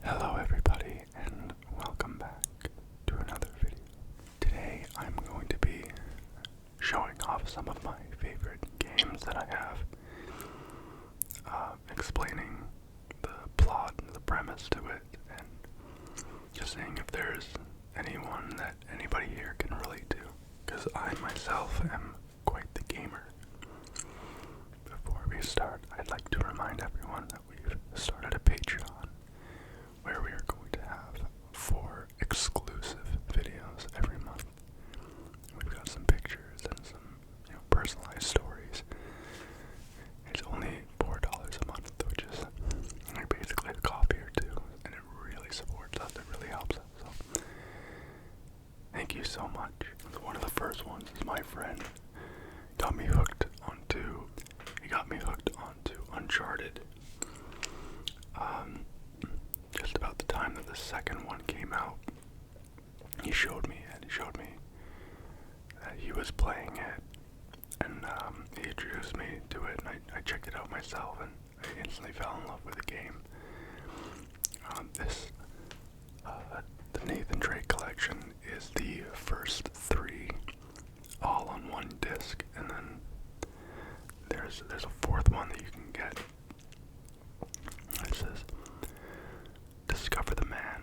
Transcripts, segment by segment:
Hello everybody and welcome back to another video. Today I'm going to be showing off some of my favorite games that I have, explaining the plot and the premise to it, and just seeing if there's anyone that anybody here can relate to, because I myself am quite the gamer. Before we start, I'd like to remind everyone that we've started a Patreon where we are going to have 4 exclusive videos every month. We've got some pictures and some, personalized stories. It's only $4 a month, which is basically a coffee or two, and it really supports us. It really helps us. So, thank you so much. One of the first ones is my friend. Got me hooked onto Uncharted. Just about the time that the second one came out, he showed me that he was playing it, and he introduced me to it, and I checked it out myself, and I instantly fell in love with the game. The Nathan Drake collection is the first 3, all on one disc, and then there's a 4th one that you can get. It says, "Discover the man,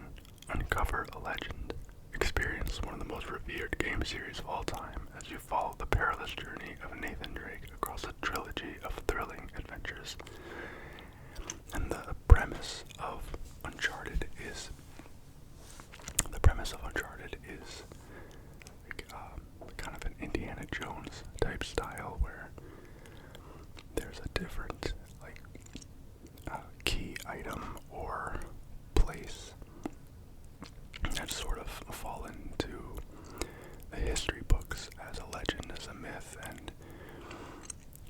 uncover a legend. Experience one of the most revered game series of all time as you follow the perilous journey of Nathan Drake across a trilogy of thrilling adventures." And the premise of Uncharted is like, kind of an Indiana Jones type style, where there's a different key item or place that sort of fall into the history books as a legend, as a myth, and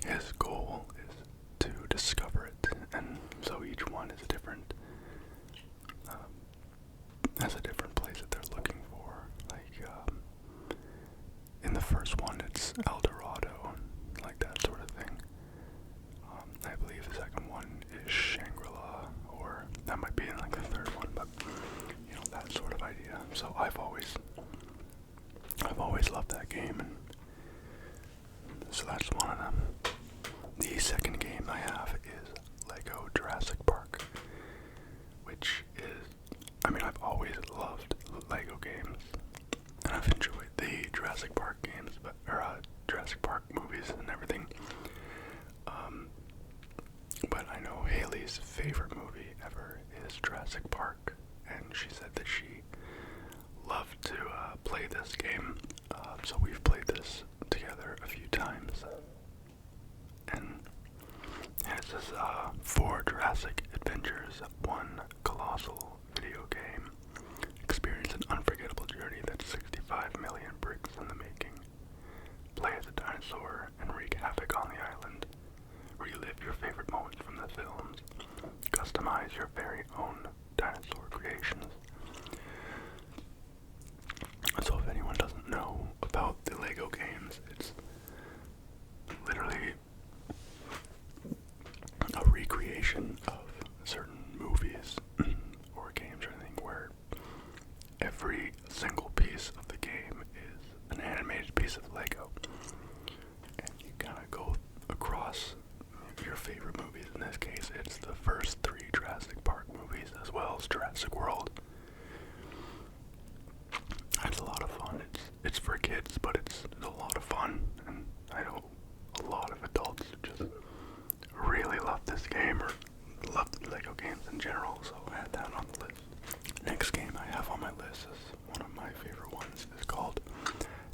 his goal is to discover it. And so each one is a different place that they're looking for. In the first one, it's El Dorado, like that sort of thing. I believe the second one is Shangri-La, or that might be in the third one, but that sort of idea. So I've always loved that game, and so that's one of them. The second game I have is Lego Jurassic Park, which is, I've always loved Lego games, and I've enjoyed the Jurassic Park games, Jurassic Park movies and everything. But I know Haley's favorite movie ever is Jurassic Park, and she said that she loved to play this game. So we've played this together a few times. And it says 4 Jurassic Adventures, 1 colossal video game. Experience an unforgettable journey that's 65 million bricks in the making. Play as a dinosaur and wreak havoc on the island. Relive your favorite moments from the films. Customize your very own dinosaur creations. So if anyone doesn't know about the Lego games, it's literally a recreation of certain movies or games or anything, where every single piece of the game is an animated piece of Lego, and you kind of go across your favorite movies. In this case, it's the first 3 Jurassic Park movies, as well as Jurassic World. It's a lot of fun. It's for kids, but it's a lot of fun, and I know a lot of adults just really love this game, or love the Lego games in general, so I had that on the list. Next game I have on my list is one of my favorite ones. It's called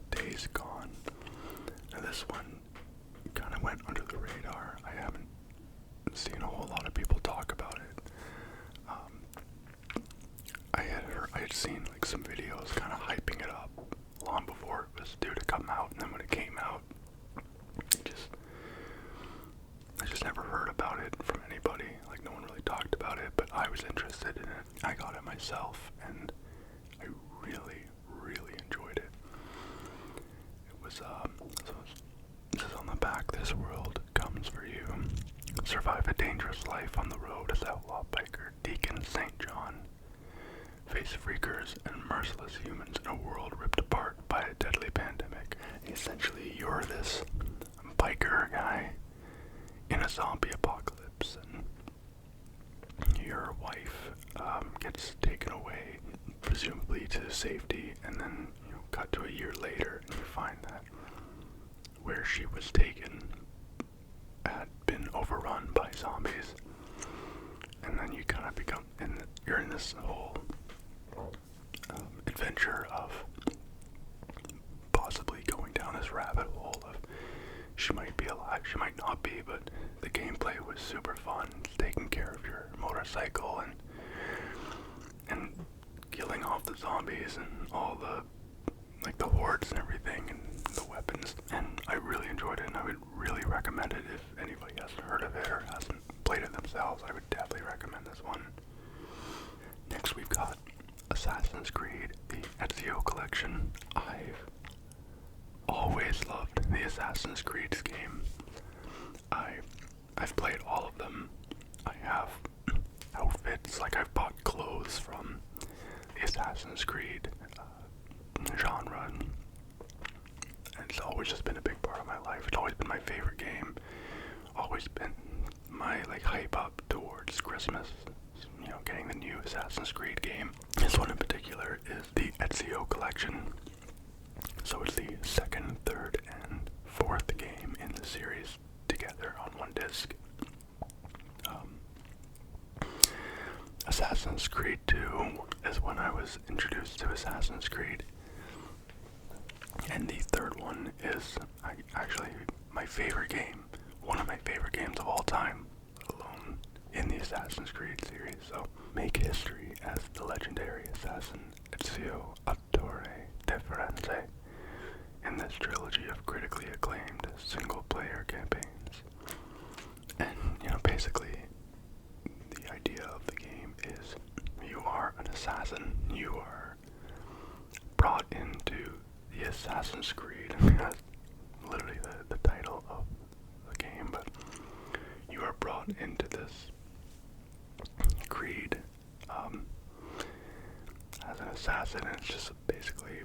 Days Gone. Now this one kind of went under the radar. I haven't seen a whole lot of people talk about it. I had seen some videos kind of hyping it up long before it was due to come out, and then when it came out, I just never heard about it from anybody. No one really talked about it, but I was interested in it. I got it myself, and I really, really enjoyed it. It was, so this is on the back: "This world comes for you. Survive a dangerous life on the road as outlaw biker Deacon St. John space freakers and merciless humans in a world ripped apart by a deadly pandemic. Essentially, you're this biker guy in a zombie apocalypse, and your wife gets taken away, presumably to safety, and then cut to a year later, and you find that where she was taken had been overrun by zombies, and then you kind of become, and you're in this whole adventure of possibly going down this rabbit hole of she might be alive, she might not be, but the gameplay was super fun, taking care of your motorcycle and killing off the zombies and all the the hordes and everything and the weapons, and I really enjoyed it, and I would really recommend it if anybody hasn't heard of it or hasn't played it themselves. I would definitely recommend this one. Next we've got Assassin's Creed, the Ezio Collection. I've always loved the Assassin's Creed game. I've played all of them. I have outfits, I've bought clothes from the Assassin's Creed genre. It's always just been a big part of my life. It's always been my favorite game. Always been my hype up towards Christmas. Getting the new Assassin's Creed game. This one in particular is the Ezio Collection. So it's the second, third, and fourth game in the series together on one disc. Assassin's Creed 2 is when I was introduced to Assassin's Creed. And the third one is actually my favorite game. One of my favorite games of all time, alone in the Assassin's Creed series. So make history as the legendary assassin Ezio Auditore de Firenze in this trilogy of critically acclaimed single-player campaigns. And, basically, the idea of the game is you are an assassin. You are brought into the Assassin's Creed. That's literally the title of the game, but you are brought into this creed as an assassin, and it's just basically,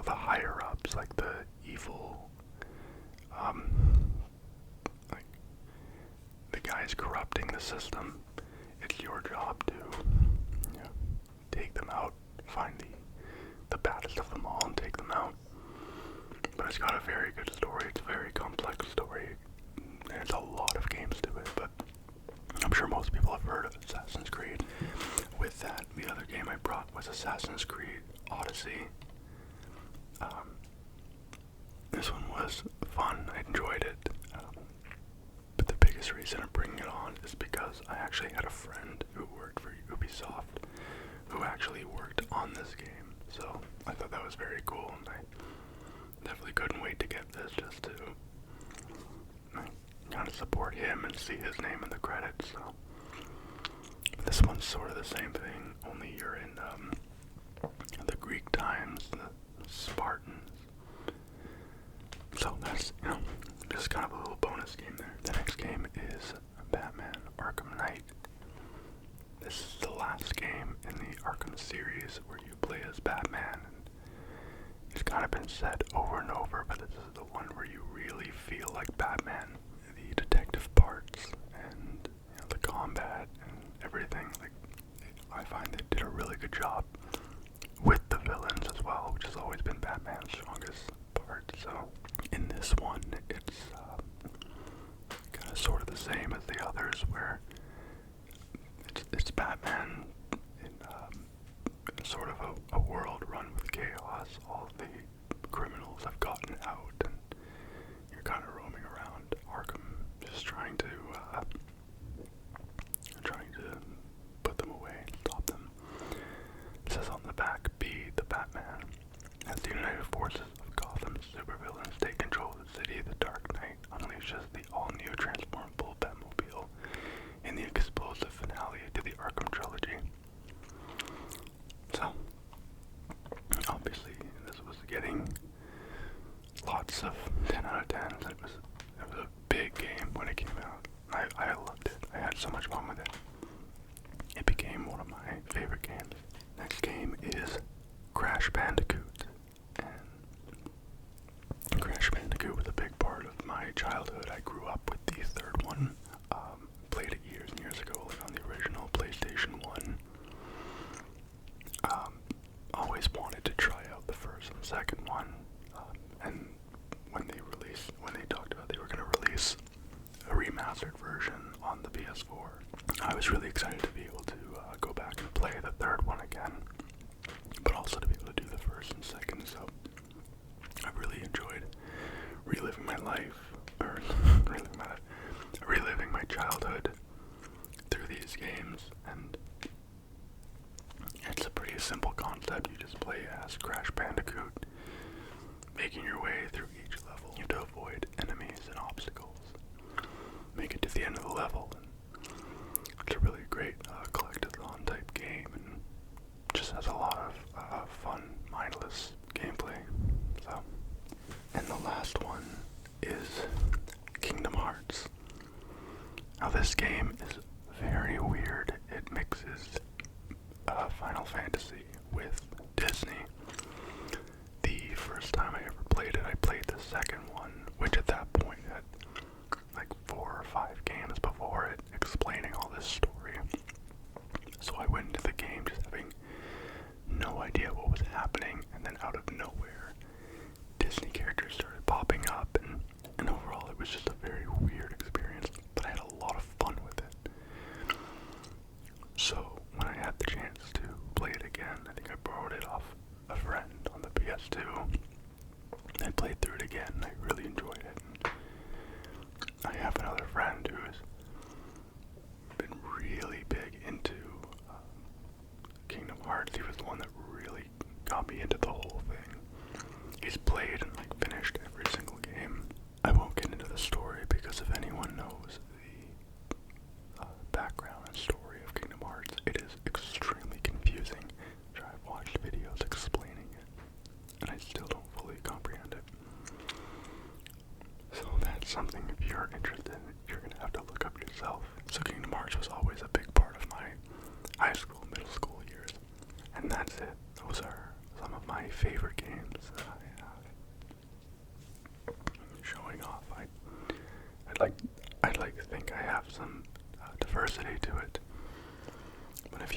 the higher-ups, the evil, the guys corrupting the system. It's your job to, take them out, find the baddest of them all and take them out. But it's got a very good story. It's a very complex story. There's a lot of games to it, but I'm sure most people have heard of Assassin's Creed. With that, the other game I brought was Assassin's Creed Odyssey. This one was fun. I enjoyed it. But the biggest reason I'm bringing it on is because I actually had a friend who worked for Ubisoft who actually worked on this game. So I thought that was very cool, and I definitely couldn't wait to get this just to kind of support him and see his name in the credits. So this one's sort of the same thing, only you're in the Greek times, the Spartans. So that's, just kind of a little bonus game there. The next game is Batman Arkham Knight. This is the last game in the Arkham series where you play as Batman. And it's kind of been said over and over, but this is the one where you really feel like Batman. The detective parts and the combat and everything, I find they did a really good job with the villains as well, which has always been Batman's strongest part. So in this one, it's kind of sort of the same as the others, where it's Batman in sort of a world run with chaos. All of the criminals have gotten out, and you're kind of roaming around Arkham, just trying to put them away and stop them. It says on the back, "Be the Batman." As the united forces of Gotham's supervillains take control of the city, the Dark Knight unleashes the all-new transformable Batmobile in the explosive finale to the Arkham trilogy. So, obviously, this was getting lots of 10 out of 10s. It was a big game when it came out. I loved it. I had so much fun with it. It became one of my favorite games. concept. You just play as Crash Bandicoot, making your way through each level. You have to avoid enemies and obstacles, make it to the end of the level, and it's a really great collectathon type game, and just has a lot of fun, mindless gameplay. So, and the last one is Kingdom Hearts. Now this game is very weird. It mixes Final Fantasy with Disney. The first time I ever played it, I played the second one, which at that point had like 4 or 5 games before it explaining all this story. So I went into the game just having no idea what was happening, and then out of nowhere, Disney characters started popping up, and overall it was just a very weird experience, but I had a lot of fun with it. So when I had the chance to play it again, I think I borrowed it off a friend on the PS2. I played through it again, and I really enjoyed it. And I have another friend who's been really big into Kingdom Hearts. He was the one that really got me into the whole thing. He's played and like finished every single game. I won't get into the story because if anyone knows the background and story of Kingdom Hearts, it is extremely confusing. I've watched videos explaining it, and I still don't fully comprehend it. So that's something, if you're interested, you're gonna have to look up yourself. So Kingdom Hearts was always a big part of my high school, middle school years. And that's it. Those are some of my favorite games that I have. Showing off, I'd like to think I have some diversity to it. But if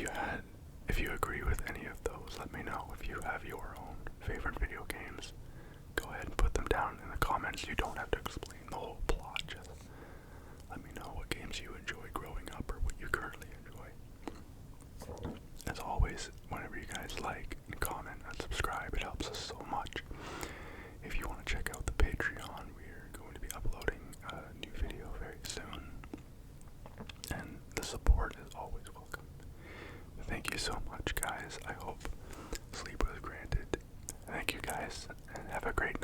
you agree with any of those, let me know. If you have your own favorite video games, go ahead and put them down in the comments. You don't have to explain the whole plot. Just let me know what games you enjoy growing up or what you currently enjoy. As always, whenever you guys like and comment and subscribe, it helps us so much. If you want to check out the Patreon, we're going to be uploading a new video very soon. And the support is always welcome. Thank you so much, guys. I hope sleep was granted. Thank you, guys, and have a great